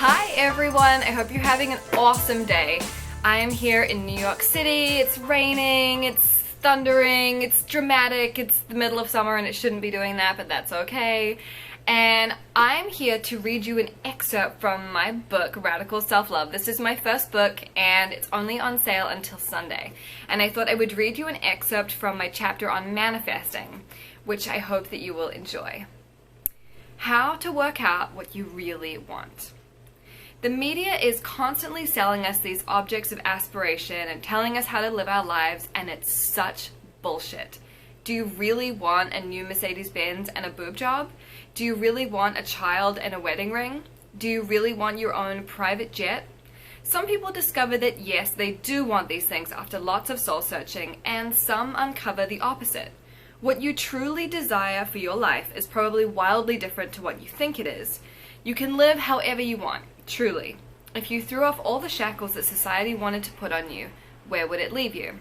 Hi everyone, I hope you're having an awesome day. I am here in New York City. It's raining, it's thundering, it's dramatic, it's the middle of summer and it shouldn't be doing that, but that's okay. And I'm here to read you an excerpt from my book, Radical Self-Love. This is my first book and it's only on sale until Sunday. And I thought I would read you an excerpt from my chapter on manifesting, which I hope that you will enjoy. How to work out what you really want. The media is constantly selling us these objects of aspiration and telling us how to live our lives, and it's such bullshit. Do you really want a new Mercedes-Benz and a boob job? Do you really want a child and a wedding ring? Do you really want your own private jet? Some people discover that yes, they do want these things after lots of soul searching, and some uncover the opposite. What you truly desire for your life is probably wildly different to what you think it is. You can live however you want. Truly, if you threw off all the shackles that society wanted to put on you, where would it leave you?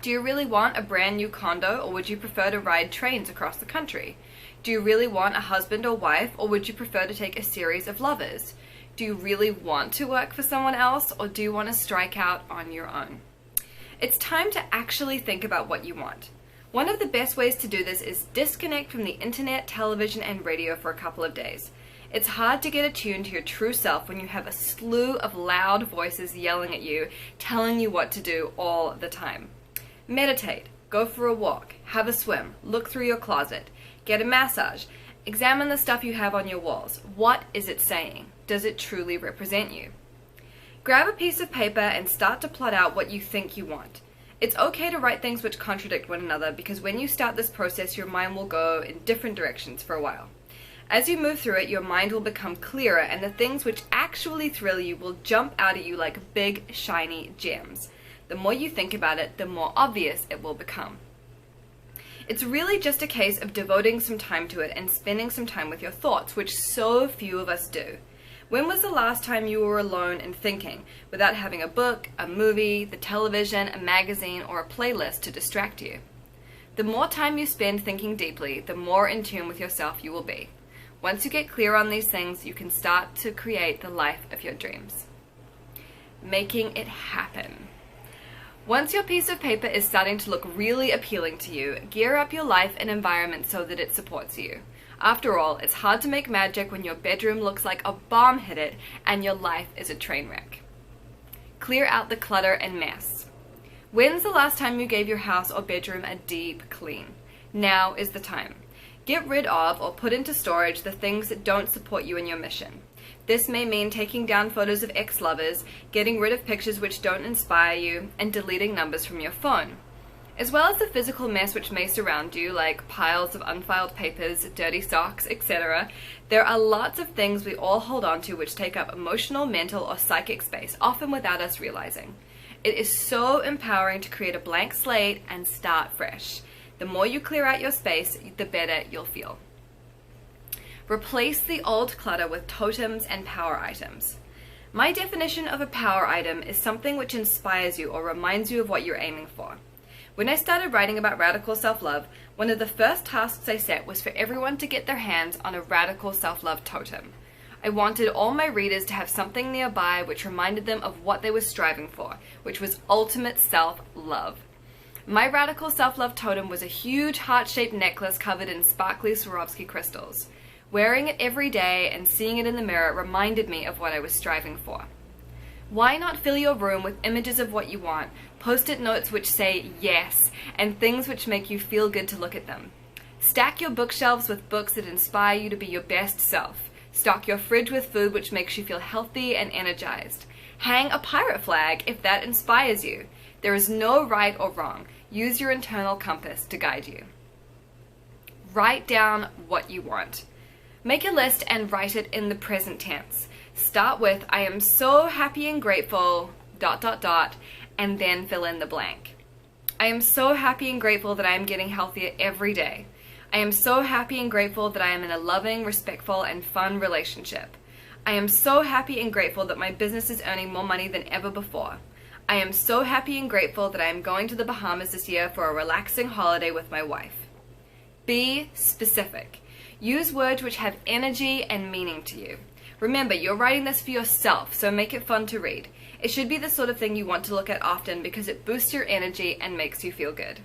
Do you really want a brand new condo, or would you prefer to ride trains across the country? Do you really want a husband or wife, or would you prefer to take a series of lovers? Do you really want to work for someone else, or do you want to strike out on your own? It's time to actually think about what you want. One of the best ways to do this is disconnect from the internet, television, and radio for a couple of days. It's hard to get attuned to your true self when you have a slew of loud voices yelling at you, telling you what to do all the time. Meditate, go for a walk, have a swim, look through your closet, get a massage, examine the stuff you have on your walls. What is it saying? Does it truly represent you? Grab a piece of paper and start to plot out what you think you want. It's okay to write things which contradict one another, because when you start this process, your mind will go in different directions for a while. As you move through it, your mind will become clearer, and the things which actually thrill you will jump out at you like big, shiny gems. The more you think about it, the more obvious it will become. It's really just a case of devoting some time to it and spending some time with your thoughts, which so few of us do. When was the last time you were alone and thinking, without having a book, a movie, the television, a magazine, or a playlist to distract you? The more time you spend thinking deeply, the more in tune with yourself you will be. Once you get clear on these things, you can start to create the life of your dreams. Making it happen. Once your piece of paper is starting to look really appealing to you, gear up your life and environment so that it supports you. After all, it's hard to make magic when your bedroom looks like a bomb hit it and your life is a train wreck. Clear out the clutter and mess. When's the last time you gave your house or bedroom a deep clean? Now is the time. Get rid of or put into storage the things that don't support you in your mission. This may mean taking down photos of ex-lovers, getting rid of pictures which don't inspire you, and deleting numbers from your phone. As well as the physical mess which may surround you, like piles of unfiled papers, dirty socks, etc., there are lots of things we all hold on to which take up emotional, mental, or psychic space, often without us realizing. It is so empowering to create a blank slate and start fresh. The more you clear out your space, the better you'll feel. Replace the old clutter with totems and power items. My definition of a power item is something which inspires you or reminds you of what you're aiming for. When I started writing about radical self-love, one of the first tasks I set was for everyone to get their hands on a radical self-love totem. I wanted all my readers to have something nearby which reminded them of what they were striving for, which was ultimate self-love. My radical self-love totem was a huge heart-shaped necklace covered in sparkly Swarovski crystals. Wearing it every day and seeing it in the mirror reminded me of what I was striving for. Why not fill your room with images of what you want, post-it notes which say yes, and things which make you feel good to look at them? Stack your bookshelves with books that inspire you to be your best self. Stock your fridge with food which makes you feel healthy and energized. Hang a pirate flag if that inspires you. There is no right or wrong. Use your internal compass to guide you. Write down what you want. Make a list and write it in the present tense. Start with, I am so happy and grateful, ... and then fill in the blank. I am so happy and grateful that I am getting healthier every day. I am so happy and grateful that I am in a loving, respectful, and fun relationship. I am so happy and grateful that my business is earning more money than ever before. I am so happy and grateful that I am going to the Bahamas this year for a relaxing holiday with my wife. Be specific. Use words which have energy and meaning to you. Remember, you're writing this for yourself, so make it fun to read. It should be the sort of thing you want to look at often because it boosts your energy and makes you feel good.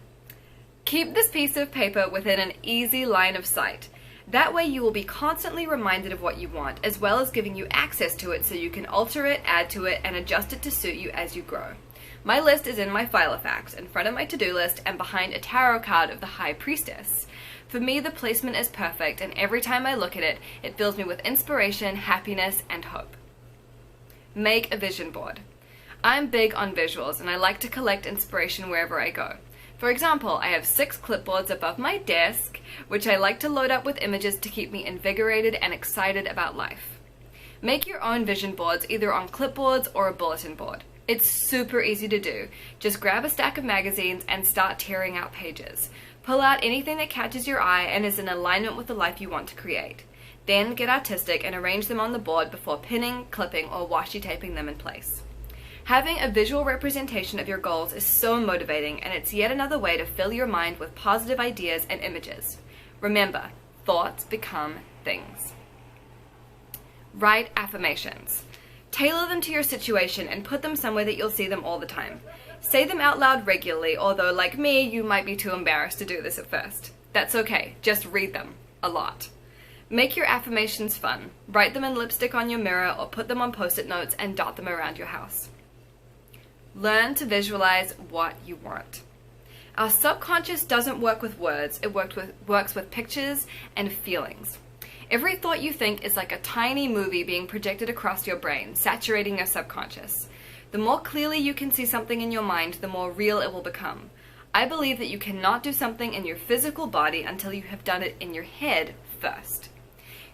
Keep this piece of paper within an easy line of sight. That way you will be constantly reminded of what you want, as well as giving you access to it so you can alter it, add to it, and adjust it to suit you as you grow. My list is in my Filofax, in front of my to-do list, and behind a tarot card of the High Priestess. For me, the placement is perfect, and every time I look at it, it fills me with inspiration, happiness, and hope. Make a vision board. I'm big on visuals, and I like to collect inspiration wherever I go. For example, I have 6 clipboards above my desk, which I like to load up with images to keep me invigorated and excited about life. Make your own vision boards either on clipboards or a bulletin board. It's super easy to do. Just grab a stack of magazines and start tearing out pages. Pull out anything that catches your eye and is in alignment with the life you want to create. Then get artistic and arrange them on the board before pinning, clipping, or washi taping them in place. Having a visual representation of your goals is so motivating, and it's yet another way to fill your mind with positive ideas and images. Remember, thoughts become things. Write affirmations. Tailor them to your situation and put them somewhere that you'll see them all the time. Say them out loud regularly, although like me, you might be too embarrassed to do this at first. That's okay, just read them. A lot. Make your affirmations fun. Write them in lipstick on your mirror or put them on post-it notes and dot them around your house. Learn to visualize what you want. Our subconscious doesn't work with words, it works with pictures and feelings. Every thought you think is like a tiny movie being projected across your brain, saturating your subconscious. The more clearly you can see something in your mind, the more real it will become. I believe that you cannot do something in your physical body until you have done it in your head first.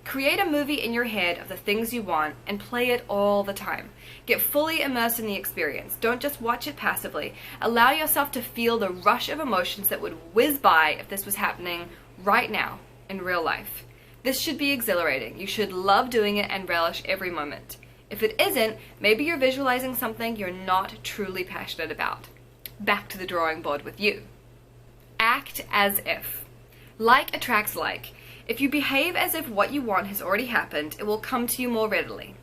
Create a movie in your head of the things you want and play it all the time. Get fully immersed in the experience. Don't just watch it passively. Allow yourself to feel the rush of emotions that would whiz by if this was happening right now in real life. This should be exhilarating. You should love doing it and relish every moment. If it isn't, maybe you're visualizing something you're not truly passionate about. Back to the drawing board with you. Act as if. Like attracts like. If you behave as if what you want has already happened, it will come to you more readily.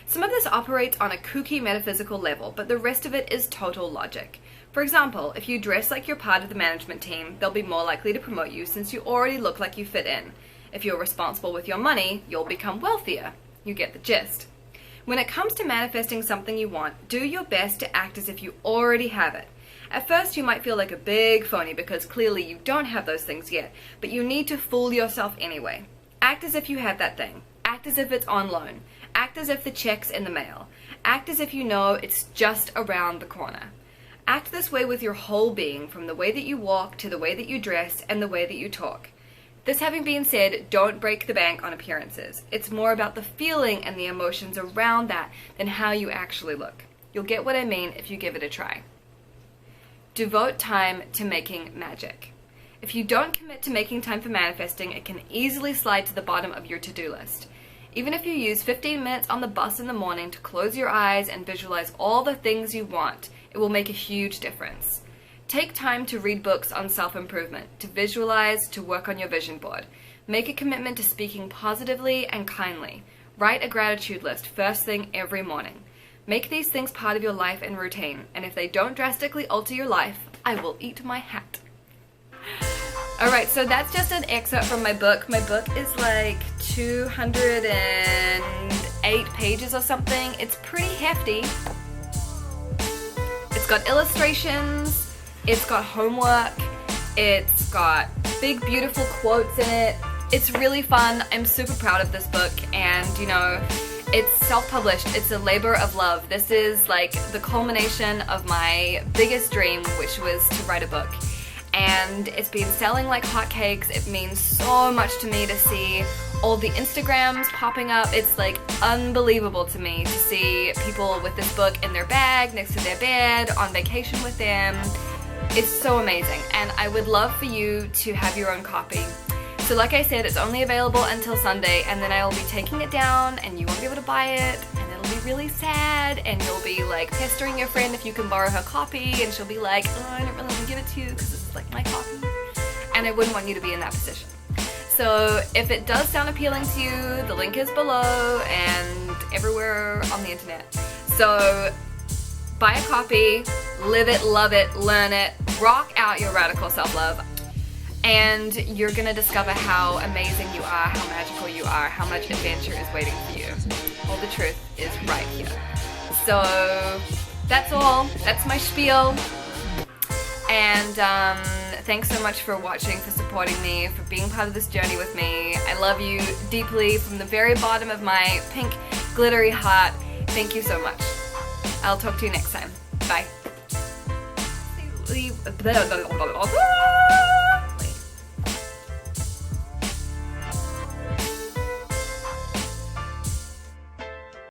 Some of this operates on a kooky metaphysical level, but the rest of it is total logic. For example, if you dress like you're part of the management team, they'll be more likely to promote you since you already look like you fit in. If you're responsible with your money, you'll become wealthier. You get the gist. When it comes to manifesting something you want, do your best to act as if you already have it. At first, you might feel like a big phony because clearly you don't have those things yet, but you need to fool yourself anyway. Act as if you have that thing. Act as if it's on loan. Act as if the check's in the mail. Act as if you know it's just around the corner. Act this way with your whole being, from the way that you walk to the way that you dress and the way that you talk. This having been said, don't break the bank on appearances. It's more about the feeling and the emotions around that than how you actually look. You'll get what I mean if you give it a try. Devote time to making magic. If you don't commit to making time for manifesting, it can easily slide to the bottom of your to-do list. Even if you use 15 minutes on the bus in the morning to close your eyes and visualize all the things you want, it will make a huge difference. Take time to read books on self-improvement, to visualize, to work on your vision board. Make a commitment to speaking positively and kindly. Write a gratitude list first thing every morning. Make these things part of your life and routine, and if they don't drastically alter your life, I will eat my hat. Alright, so that's just an excerpt from my book. My book is like 208 pages or something. It's pretty hefty. It's got illustrations, it's got homework, it's got big beautiful quotes in it. It's really fun. I'm super proud of this book, and you know, it's self-published. It's a labor of love. This is like the culmination of my biggest dream, which was to write a book. And it's been selling like hotcakes. It means so much to me to see all the Instagrams popping up. It's like unbelievable to me to see people with this book in their bag, next to their bed, on vacation with them. It's so amazing, and I would love for you to have your own copy. So like I said, it's only available until Sunday, and then I will be taking it down and you won't be able to buy it, and it'll be really sad, and you'll be like pestering your friend if you can borrow her copy, and she'll be like, oh, I don't really want to give it to you because this is like my copy, and I wouldn't want you to be in that position. So if it does sound appealing to you, the link is below and everywhere on the internet. So buy a copy, live it, love it, learn it, rock out your radical self-love, and you're gonna discover how amazing you are, how magical you are, how much adventure is waiting for you. All the truth is right here. So that's all. That's my spiel. And thanks so much for watching, for supporting me, for being part of this journey with me. I love you deeply from the very bottom of my pink glittery heart. Thank you so much. I'll talk to you next time. Bye.